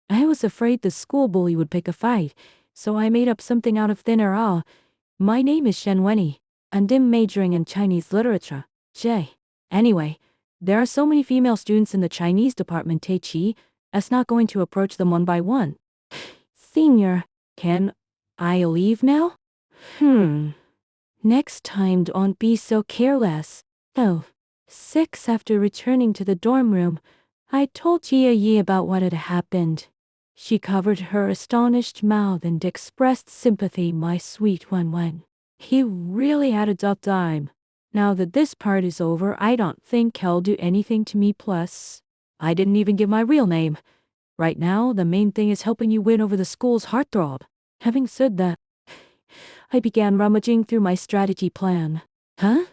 I was afraid the school bully would pick a fight, so I made up something out of thin air. My name is Shen Wenyi, and I'm majoring in Chinese literature. Anyway, there are so many female students in the Chinese department, Teichi, us not going to approach them one by one. Senior, can I leave now? Next time don't be so careless. Oh. 6 after returning to the dorm room, I told Jia Yi about what had happened. She covered her astonished mouth and expressed sympathy. My sweet Wen. He really had a tough time. Now that this part is over, I don't think he'll do anything to me. Plus, I didn't even give my real name. Right now, the main thing is helping you win over the school's heartthrob. Having said that, I began rummaging through my strategy plan. Huh?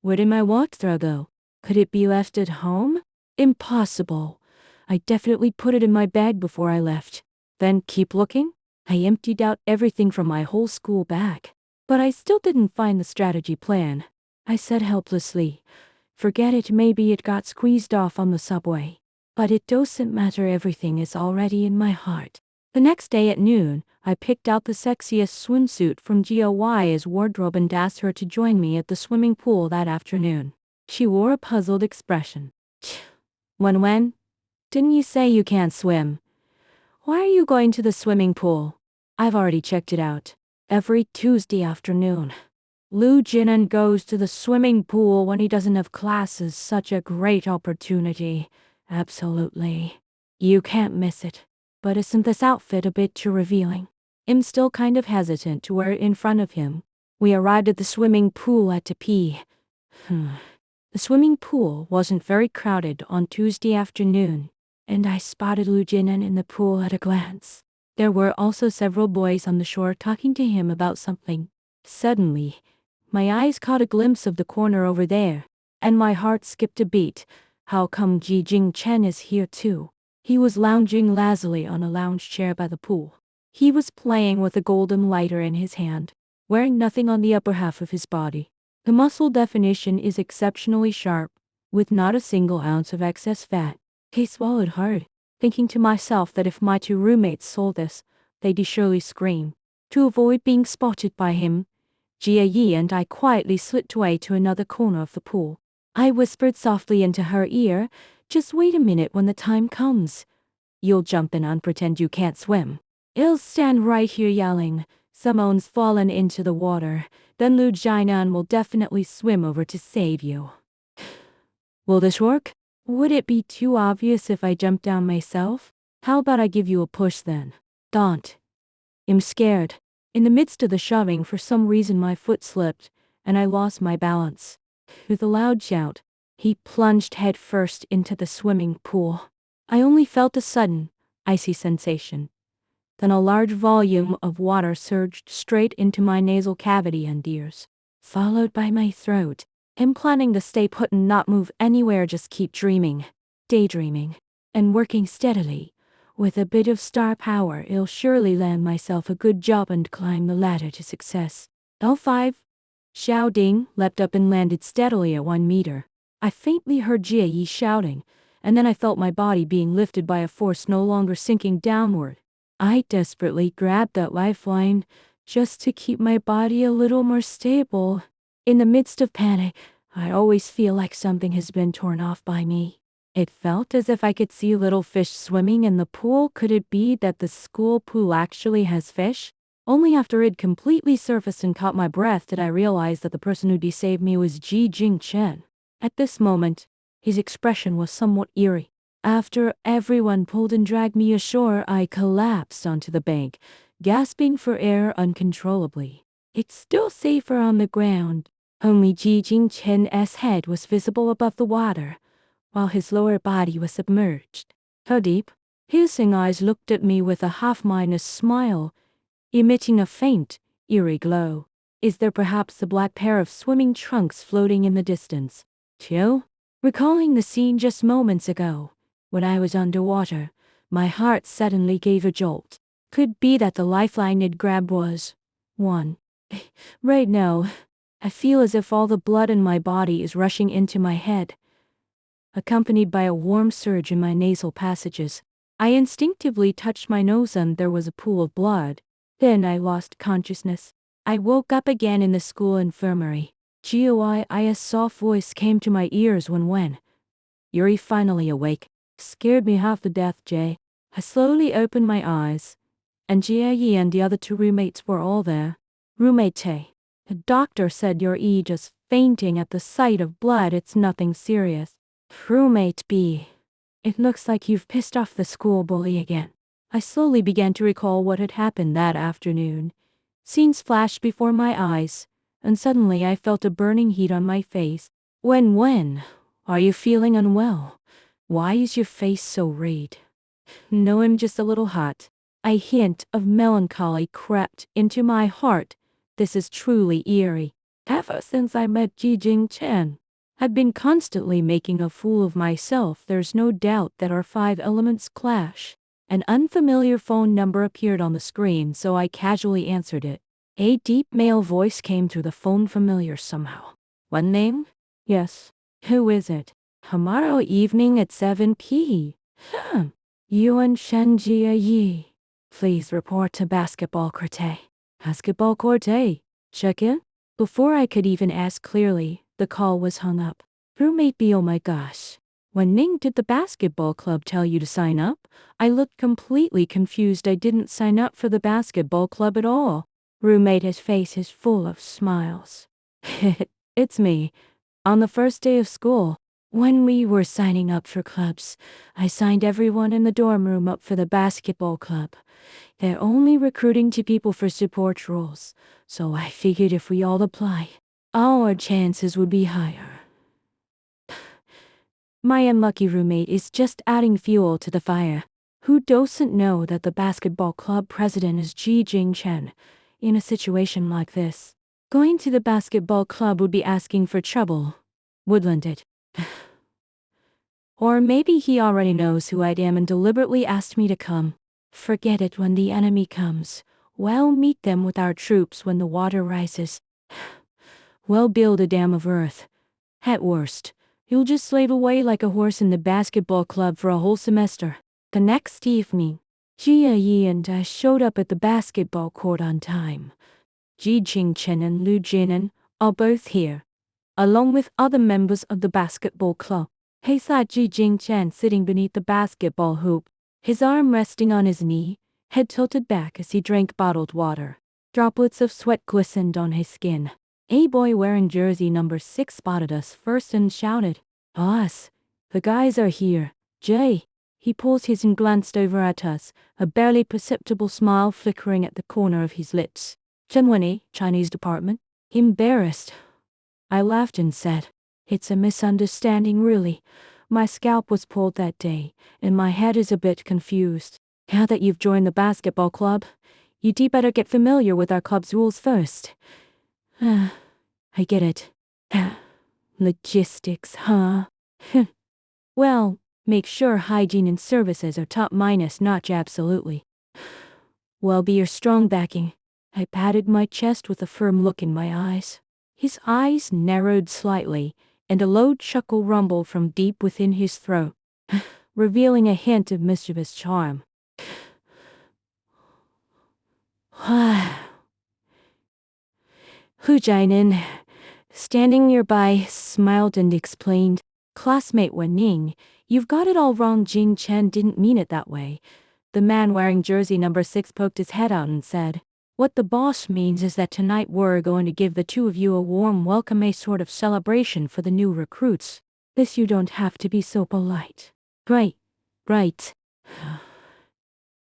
Where did my walkthrough go? Could it be left at home? Impossible. I definitely put it in my bag before I left. Then keep looking. I emptied out everything from my whole school bag. But I still didn't find the strategy plan. I said helplessly, forget it, maybe it got squeezed off on the subway. But it doesn't matter, everything is already in my heart. The next day at noon, I picked out the sexiest swimsuit from Jia's wardrobe and asked her to join me at the swimming pool that afternoon. She wore a puzzled expression. Wen, didn't you say you can't swim? Why are you going to the swimming pool? I've already checked it out. Every Tuesday afternoon. Lu Jinan goes to the swimming pool when he doesn't have classes. Such a great opportunity. Absolutely. You can't miss it. But isn't this outfit a bit too revealing? I'm still kind of hesitant to wear it in front of him. We arrived at the swimming pool at Tepi. The swimming pool wasn't very crowded on Tuesday afternoon, and I spotted Lu Jinan in the pool at a glance. There were also several boys on the shore talking to him about something. Suddenly, my eyes caught a glimpse of the corner over there, and my heart skipped a beat. How come Ji Jing-chen is here too? He was lounging lazily on a lounge chair by the pool. He was playing with a golden lighter in his hand, wearing nothing on the upper half of his body. The muscle definition is exceptionally sharp, with not a single ounce of excess fat. I swallowed hard, thinking to myself that if my two roommates saw this, they'd surely scream. To avoid being spotted by him, Jia Yi and I quietly slipped away to another corner of the pool. I whispered softly into her ear, just wait a minute, when the time comes, you'll jump in and pretend you can't swim. I'll stand right here yelling, someone's fallen into the water, then Lu Jinan will definitely swim over to save you. Will this work? Would it be too obvious if I jump down myself? How about I give you a push then? Don't. I'm scared. In the midst of the shoving, for some reason my foot slipped, and I lost my balance. With a loud shout, he plunged headfirst into the swimming pool. I only felt a sudden, icy sensation. Then a large volume of water surged straight into my nasal cavity and ears, followed by my throat. I'm planning to stay put and not move anywhere, just keep dreaming, daydreaming, and working steadily. With a bit of star power, I'll surely land myself a good job and climb the ladder to success. L5. Xiao Ding leapt up and landed steadily at 1 meter. I faintly heard Jia Yi shouting, and then I felt my body being lifted by a force no longer sinking downward. I desperately grabbed that lifeline, just to keep my body a little more stable. In the midst of panic, I always feel like something has been torn off by me. It felt as if I could see little fish swimming in the pool. Could it be that the school pool actually has fish? Only after it completely surfaced and caught my breath did I realize that the person who saved me was Ji Jing-chen. At this moment, his expression was somewhat eerie. After everyone pulled and dragged me ashore, I collapsed onto the bank, gasping for air uncontrollably. It's still safer on the ground. Only Ji Jing-chen's head was visible above the water, while his lower body was submerged. How deep? His eyes looked at me with a half-minus smile, emitting a faint, eerie glow. Is there perhaps a black pair of swimming trunks floating in the distance? Chill? Recalling the scene just moments ago, when I was underwater, my heart suddenly gave a jolt. Could be that the lifeline I'd grabbed was one. Right now, I feel as if all the blood in my body is rushing into my head, accompanied by a warm surge in my nasal passages. I instinctively touched my nose and there was a pool of blood. Then I lost consciousness. I woke up again in the school infirmary. A soft voice came to my ears when Yuri finally awake. Scared me half to death, Jay. I slowly opened my eyes, and Jie and the other two roommates were all there. Roommate Tay. The doctor said you're just fainting at the sight of blood. It's nothing serious. Roommate B. It looks like you've pissed off the school bully again. I slowly began to recall what had happened that afternoon. Scenes flashed before my eyes, and suddenly I felt a burning heat on my face. When? Are you feeling unwell? Why is your face so red? No, I'm just a little hot. A hint of melancholy crept into my heart. This is truly eerie. Ever since I met Ji Jing Chen, I've been constantly making a fool of myself. There's no doubt that our 5 elements clash. An unfamiliar phone number appeared on the screen, so I casually answered it. A deep male voice came through the phone, familiar somehow. One name? Yes. Who is it? Tomorrow evening at 7 p.m. Yuan Shenjia Yi. Please report to basketball court. Basketball court? Check in? Before I could even ask clearly, the call was hung up. Roommate B, oh my gosh. When Ning, did the basketball club tell you to sign up? I looked completely confused. I didn't sign up for the basketball club at all. Roommate, his face is full of smiles. It's me. On the first day of school, when we were signing up for clubs, I signed everyone in the dorm room up for the basketball club. They're only recruiting 2 people for support roles, so I figured if we all apply, our chances would be higher. My unlucky roommate is just adding fuel to the fire. Who doesn't know that the basketball club president is Ji Jing Chen? In a situation like this, going to the basketball club would be asking for trouble, wouldn't it? Or maybe he already knows who I am and deliberately asked me to come. Forget it. When the enemy comes, we'll meet them with our troops. When the water rises, we'll build a dam of earth. At worst, you'll just slave away like a horse in the basketball club for a whole semester. The next evening, Jia Yi and I showed up at the basketball court on time. Ji Jing Chen and Lu Jinan are both here, along with other members of the basketball club. He saw Ji Jing Chen sitting beneath the basketball hoop, his arm resting on his knee, head tilted back as he drank bottled water. Droplets of sweat glistened on his skin. A boy wearing jersey number 6 spotted us first and shouted, "Boss, the guys are here." Jay. He paused his and glanced over at us, a barely perceptible smile flickering at the corner of his lips. Chenwenny, Chinese department. Embarrassed. I laughed and said, "It's a misunderstanding really. My scalp was pulled that day, and my head is a bit confused. Now that you've joined the basketball club, you'd better get familiar with our club's rules first." I get it. Logistics, huh? Well, make sure hygiene and services are top notch absolutely. Well, be your strong backing. I patted my chest with a firm look in my eyes. His eyes narrowed slightly, and a low chuckle rumbled from deep within his throat, revealing a hint of mischievous charm. Hu Jianan, standing nearby, smiled and explained, "Classmate Wen Ning, you've got it all wrong. Jing Chen didn't mean it that way." The man wearing jersey number 6 poked his head out and said, "What the boss means is that tonight we're going to give the 2 of you a warm welcome, a sort of celebration for the new recruits. This you don't have to be so polite." Right.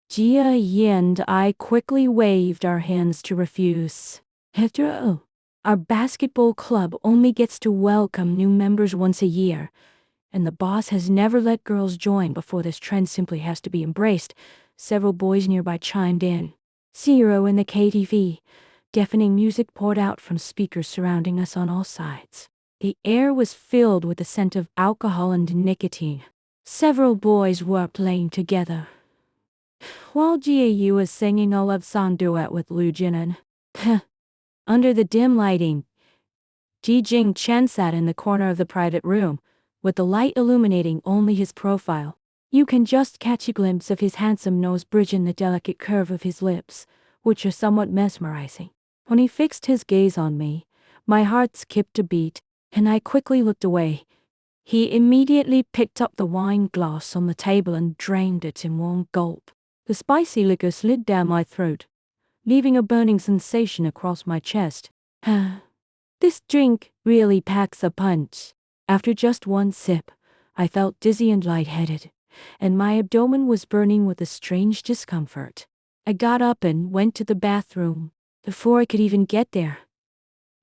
Jia Yi and I quickly waved our hands to refuse. After all, our basketball club only gets to welcome new members once a year, and the boss has never let girls join before. This trend simply has to be embraced. Several boys nearby chimed in. 0 in the KTV. Deafening music poured out from speakers surrounding us on all sides. The air was filled with the scent of alcohol and nicotine. Several boys were playing together, while Jiayu was singing a love song duet with Lu Jinan. Under the dim lighting, Ji Jing Chen sat in the corner of the private room, with the light illuminating only his profile. You can just catch a glimpse of his handsome nose bridge and the delicate curve of his lips, which are somewhat mesmerizing. When he fixed his gaze on me, my heart skipped a beat, and I quickly looked away. He immediately picked up the wine glass on the table and drained it in one gulp. The spicy liquor slid down my throat, leaving a burning sensation across my chest. This drink really packs a punch. After just one sip, I felt dizzy and lightheaded, and my abdomen was burning with a strange discomfort. I got up and went to the bathroom. Before I could even get there,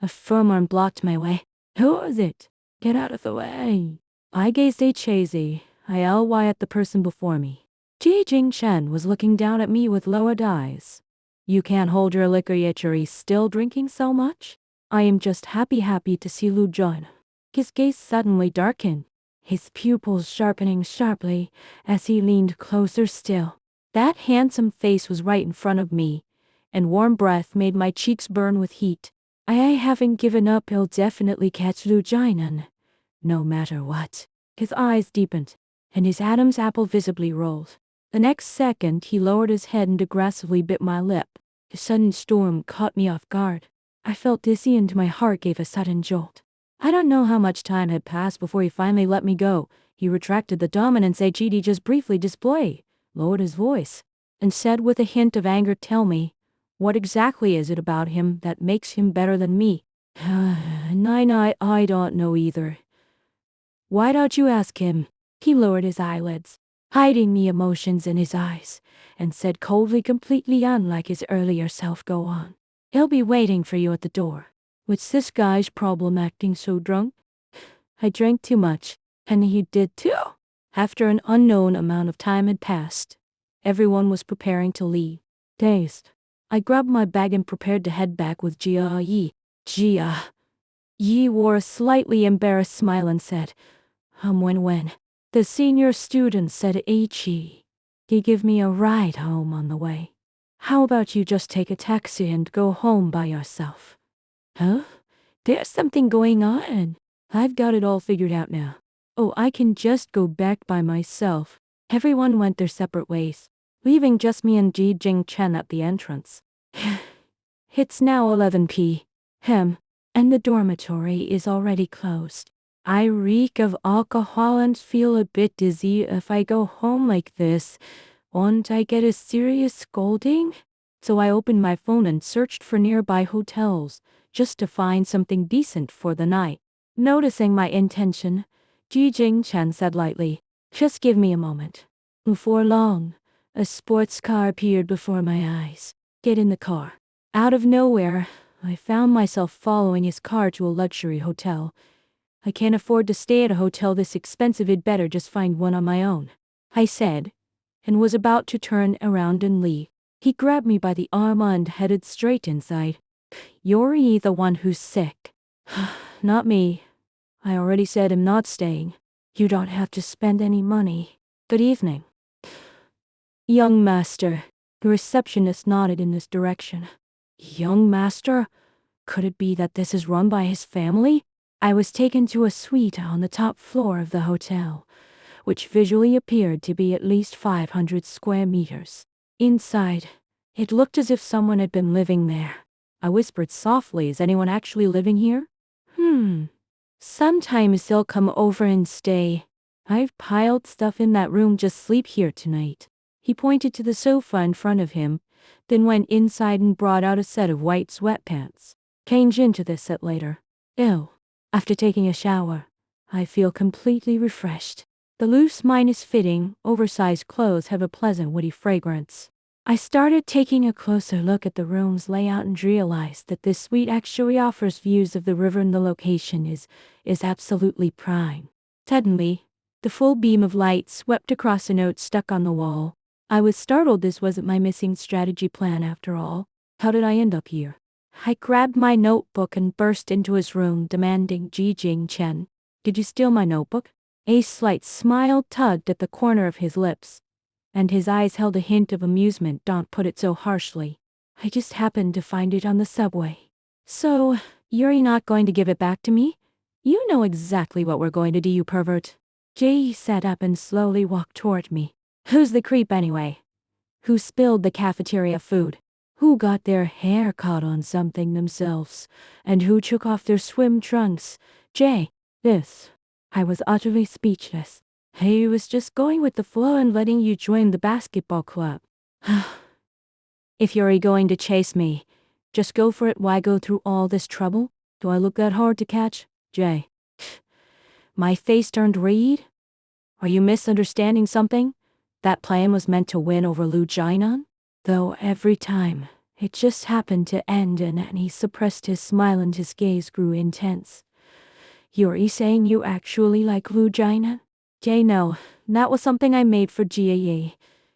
a firm arm blocked my way. Who is it? Get out of the way. I gazed H-A-Z-I-L-Y at the person before me. Ji Jing-chen was looking down at me with lowered eyes. You can't hold your liquor yet, you're still drinking so much? I am just happy to see Lu Jun. His gaze suddenly darkened, his pupils sharpening sharply as he leaned closer still. That handsome face was right in front of me, and warm breath made my cheeks burn with heat. I haven't given up, he'll definitely catch Lu Jinan. No matter what. His eyes deepened, and his Adam's apple visibly rolled. The next second he lowered his head and aggressively bit my lip. The sudden storm caught me off guard. I felt dizzy and my heart gave a sudden jolt. I don't know how much time had passed before he finally let me go. He retracted the dominance HED just briefly display, lowered his voice, and said with a hint of anger, "Tell me, what exactly is it about him that makes him better than me?" I don't know either. Why don't you ask him? He lowered his eyelids, hiding the emotions in his eyes, and said coldly, completely unlike his earlier self, "Go on. He'll be waiting for you at the door." What's this guy's problem acting so drunk? I drank too much, and he did too. After an unknown amount of time had passed, everyone was preparing to leave. Dazed, I grabbed my bag and prepared to head back with Jia Yi. Jia Yi wore a slightly embarrassed smile and said, when the senior student said H.E. He give me a ride home on the way. How about you just take a taxi and go home by yourself? Huh? There's something going on. I've got it all figured out now. Oh, I can just go back by myself. Everyone went their separate ways, leaving just me and Ji Jing-chen at the entrance. It's now 11 p.m., and the dormitory is already closed. I reek of alcohol and feel a bit dizzy. If I go home like this, won't I get a serious scolding? So I opened my phone and searched for nearby hotels, just to find something decent for the night. Noticing my intention, Ji Jing-chen said lightly, "Just give me a moment." Before long, a sports car appeared before my eyes. Get in the car. Out of nowhere, I found myself following his car to a luxury hotel. I can't afford to stay at a hotel this expensive, I'd better just find one on my own, I said, and was about to turn around and leave. He grabbed me by the arm and headed straight inside. "You're the one who's sick." "Not me. I already said I'm not staying. You don't have to spend any money. Good evening." "Young master." The receptionist nodded in this direction. "Young master? Could it be that this is run by his family?" I was taken to a suite on the top floor of the hotel, which visually appeared to be at least 500 square meters. Inside, it looked as if someone had been living there. I whispered softly, "Is anyone actually living here?" Sometimes they'll come over and stay. I've piled stuff in that room, just sleep here tonight." He pointed to the sofa in front of him, then went inside and brought out a set of white sweatpants. "Change into this set later." Ew. After taking a shower, I feel completely refreshed. The loose minus fitting, oversized clothes have a pleasant woody fragrance. I started taking a closer look at the room's layout and realized that this suite actually offers views of the river, and the location is absolutely prime. Suddenly, the full beam of light swept across a note stuck on the wall. I was startled. This wasn't my missing strategy plan after all. How did I end up here? I grabbed my notebook and burst into his room, demanding, "Ji Jing-chen, did you steal my notebook?" A slight smile tugged at the corner of his lips, and his eyes held a hint of amusement. "Don't put it so harshly. I just happened to find it on the subway." "So, you're not going to give it back to me? You know exactly what we're going to do, you pervert." Jay sat up and slowly walked toward me. Who's the creep anyway? Who spilled the cafeteria food? Who got their hair caught on something themselves? And who took off their swim trunks? Jay, this. I was utterly speechless. He was just going with the flow and letting you join the basketball club. If you're going to chase me, just go for it. Why go through all this trouble? Do I look that hard to catch? Jay. My face turned red. Are you misunderstanding something? That plan was meant to win over Lu Jinan? Though every time, it just happened to end and he suppressed his smile and his gaze grew intense. You're saying you actually like Lu Jinan? Jay, no, that was something I made for Jia.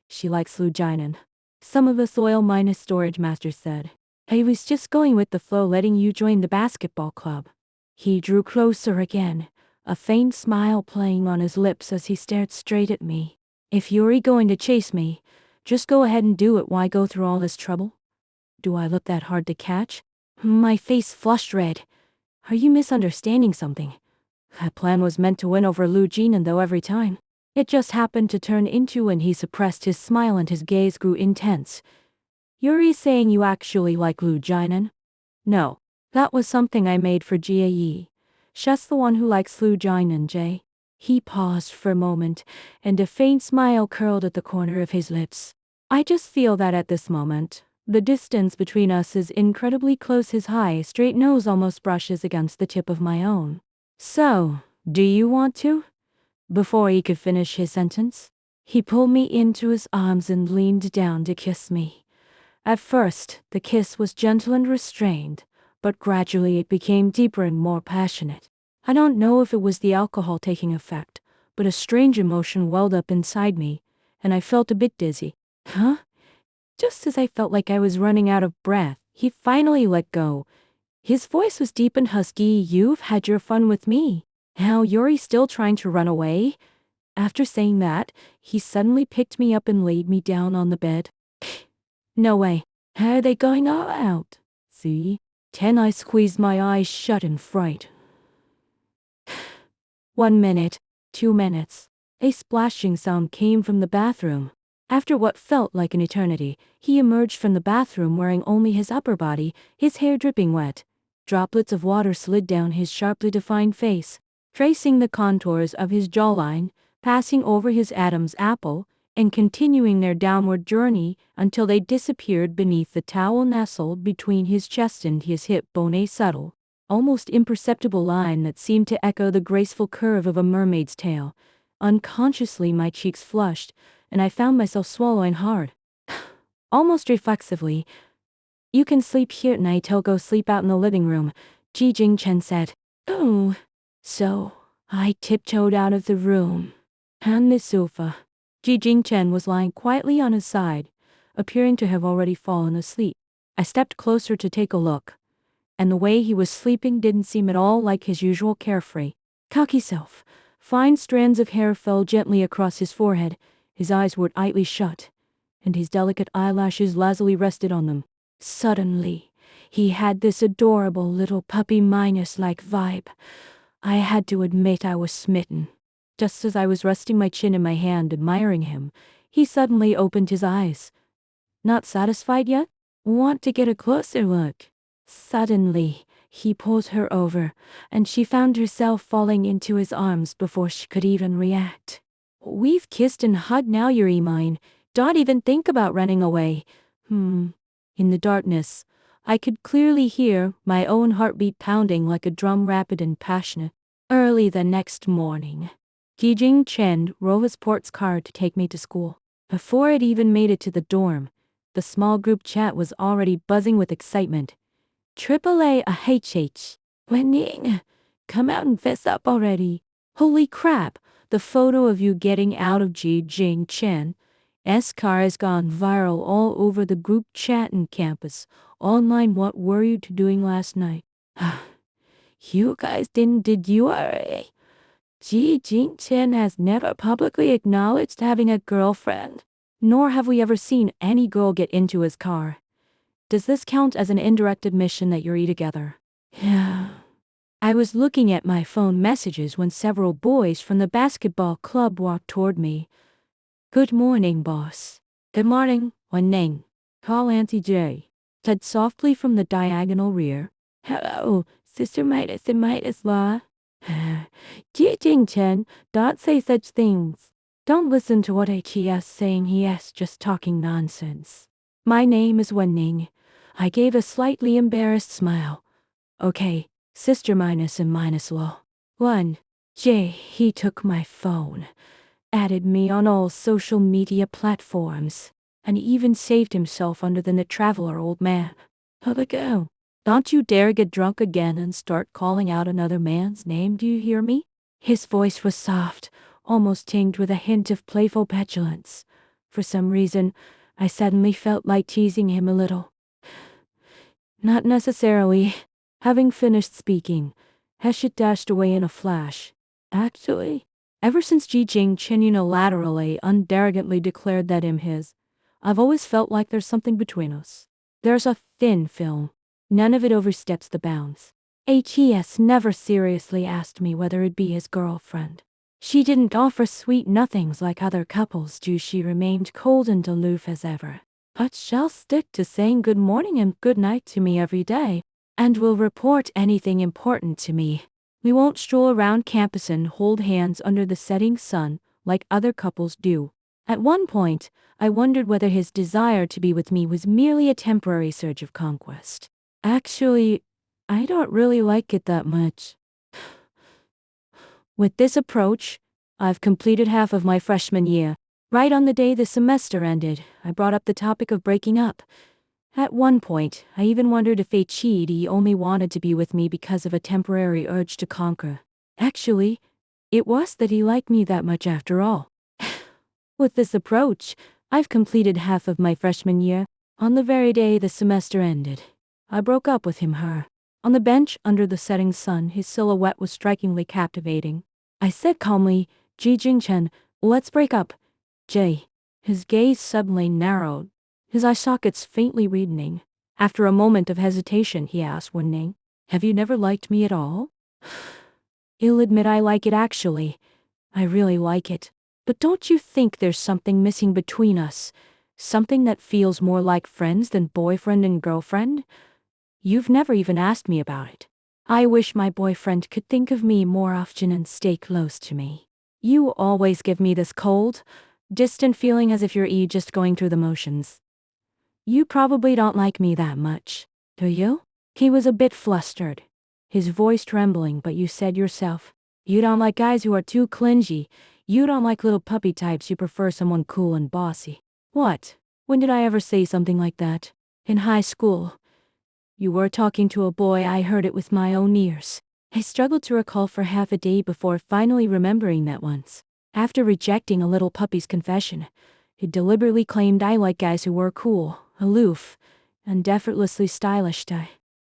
She likes Lu Jinan. Some of us oil minus storage masters said. I was just going with the flow letting you join the basketball club. He drew closer again, a faint smile playing on his lips as he stared straight at me. If you're going to chase me, just go ahead and do it. Why go through all this trouble? Do I look that hard to catch? My face flushed red. Are you misunderstanding something? That plan was meant to win over Lu Jinan, though every time. It just happened to turn into, and he suppressed his smile and his gaze grew intense. You're saying you actually like Lu Jinan? No, that was something I made for Jia Yi. She's the one who likes Lu Jinan, Jay. He paused for a moment, and a faint smile curled at the corner of his lips. I just feel that at this moment, the distance between us is incredibly close. His high, straight nose almost brushes against the tip of my own. So, do you want to? Before he could finish his sentence, he pulled me into his arms and leaned down to kiss me. At first, the kiss was gentle and restrained, but gradually it became deeper and more passionate. I don't know if it was the alcohol taking effect, but a strange emotion welled up inside me, and I felt a bit dizzy. Huh? Just as I felt like I was running out of breath, he finally let go. His voice was deep and husky. You've had your fun with me. Now you're still trying to run away? After saying that, he suddenly picked me up and laid me down on the bed. No way. How are they going all out? See? I squeezed my eyes shut in fright. 1 minute, 2 minutes. A splashing sound came from the bathroom. After what felt like an eternity, he emerged from the bathroom wearing only his upper body, his hair dripping wet. Droplets of water slid down his sharply defined face, tracing the contours of his jawline, passing over his Adam's apple, and continuing their downward journey until they disappeared beneath the towel nestled between his chest and his hip bone. A subtle, almost imperceptible line that seemed to echo the graceful curve of a mermaid's tail. Unconsciously my cheeks flushed, and I found myself swallowing hard. Almost reflexively, you can sleep here tonight. I'll go sleep out in the living room, Ji Jingchen said. Oh. So, I tiptoed out of the room. On the sofa, Ji Jingchen was lying quietly on his side, appearing to have already fallen asleep. I stepped closer to take a look, and the way he was sleeping didn't seem at all like his usual carefree, cocky self. Fine strands of hair fell gently across his forehead, his eyes were tightly shut, and his delicate eyelashes lazily rested on them. Suddenly, he had this adorable little puppy minus-like vibe. I had to admit I was smitten. Just as I was resting my chin in my hand admiring him, he suddenly opened his eyes. Not satisfied yet? Want to get a closer look? Suddenly, he pulled her over, and she found herself falling into his arms before she could even react. We've kissed and hugged, now you're mine. Don't even think about running away. In the darkness, I could clearly hear my own heartbeat pounding like a drum, rapid and passionate. Early the next morning, Ji Jingchen drove his sports car to take me to school. Before it even made it to the dorm, the small group chat was already buzzing with excitement. AAA AHH. Wening, come out and fess up already. Holy crap, the photo of you getting out of Ji Jingchen S car has gone viral all over the group chat and campus. Online, what were you two doing last night? You guys did you already? Ji Jingchen has never publicly acknowledged having a girlfriend, nor have we ever seen any girl get into his car. Does this count as an indirect admission that you're together? Yeah. I was looking at my phone messages when several boys from the basketball club walked toward me. "Good morning, boss." "Good morning, Wen-Ning." "Call Auntie J," said softly from the diagonal rear. "Hello, Sister Midas and Midas Law." "Jie Jing-chen, don't say such things. Don't listen to what HES saying. He's just talking nonsense. My name is Wen-Ning." I gave a slightly embarrassed smile. "Okay, Sister Minus and Minus Law." "One. Jay, he took my phone, added me on all social media platforms, and even saved himself under the Traveler old man. How'd it go? Don't you dare get drunk again and start calling out another man's name, do you hear me?" His voice was soft, almost tinged with a hint of playful petulance. For some reason, I suddenly felt like teasing him a little. "Not necessarily." Having finished speaking, Heshit dashed away in a flash. "Actually, ever since Ji Jing-chen unilaterally, underogantly declared that I'm his, I've always felt like there's something between us. There's a thin film. None of it oversteps the bounds. HES never seriously asked me whether it'd be his girlfriend. She didn't offer sweet nothings like other couples do. She remained cold and aloof as ever. But she'll stick to saying good morning and good night to me every day, and will report anything important to me. We won't stroll around campus and hold hands under the setting sun like other couples do." At one point, I wondered whether his desire to be with me was merely a temporary surge of conquest. "Actually, I don't really like it that much." With this approach, I've completed half of my freshman year. Right on the day the semester ended, I brought up the topic of breaking up. At one point, I even wondered if HED only wanted to be with me because of a temporary urge to conquer. Actually, it was that he liked me that much after all. With this approach, I've completed half of my freshman year. On the very day the semester ended, I broke up with him. On the bench under the setting sun, his silhouette was strikingly captivating. I said calmly, "Ji Jing-chen, let's break up." "Jay." His gaze suddenly narrowed, his eye sockets faintly widening. After a moment of hesitation, he asked Wen-Ning, "Have you never liked me at all?" "I'll admit I like it actually. I really like it. But don't you think there's something missing between us? Something that feels more like friends than boyfriend and girlfriend? You've never even asked me about it. I wish my boyfriend could think of me more often and stay close to me. You always give me this cold, distant feeling as if you're just going through the motions. You probably don't like me that much, do you?" He was a bit flustered, his voice trembling. "But you said yourself, you don't like guys who are too clingy. You don't like little puppy types. You prefer someone cool and bossy." "What? When did I ever say something like that?" "In high school. You were talking to a boy. I heard it with my own ears." I struggled to recall for half a day before finally remembering that once, after rejecting a little puppy's confession, he deliberately claimed I like guys who were cool, aloof, and effortlessly stylish.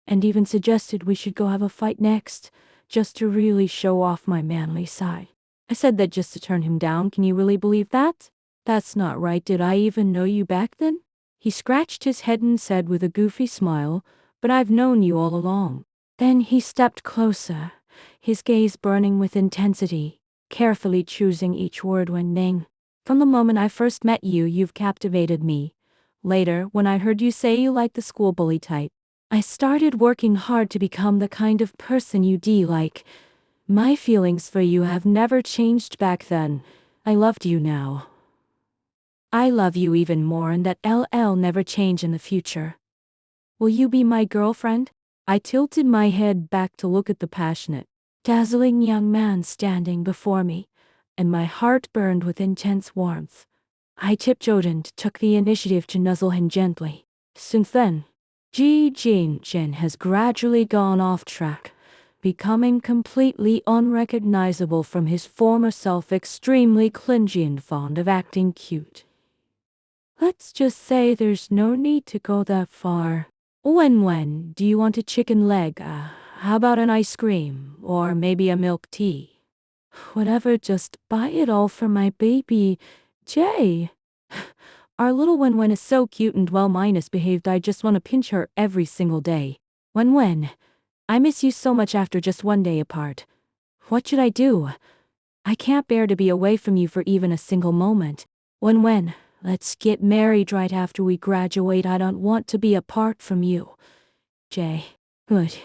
And even suggested we should go have a fight next, just to really show off my manly side. I said that just to turn him down. Can you really believe that? "That's not right. Did I even know you back then?" He scratched his head and said with a goofy smile, "But I've known you all along." Then he stepped closer, his gaze burning with intensity, carefully choosing each word. "Wen-Ning, from the moment I first met you, you've captivated me. Later, when I heard you say you like the school bully type, I started working hard to become the kind of person you like. My feelings for you have never changed back then. I loved you now. I love you even more, and that LL never change in the future. Will you be my girlfriend?" I tilted my head back to look at the passionate, dazzling young man standing before me, and my heart burned with intense warmth. I tiptoed and took the initiative to nuzzle him gently. Since then, Ji Jing-chen has gradually gone off track, becoming completely unrecognizable from his former self, extremely clingy and fond of acting cute. Let's just say there's no need to go that far. Wen, do you want a chicken leg? How about an ice cream? Or maybe a milk tea? Whatever, just buy it all for my baby, Jay. Our little Wen is so cute and well minus behaved. I just want to pinch her every single day. Wen, I miss you so much after just one day apart. What should I do? I can't bear to be away from you for even a single moment. When? Let's get married right after we graduate. I don't want to be apart from you. Jay. Good.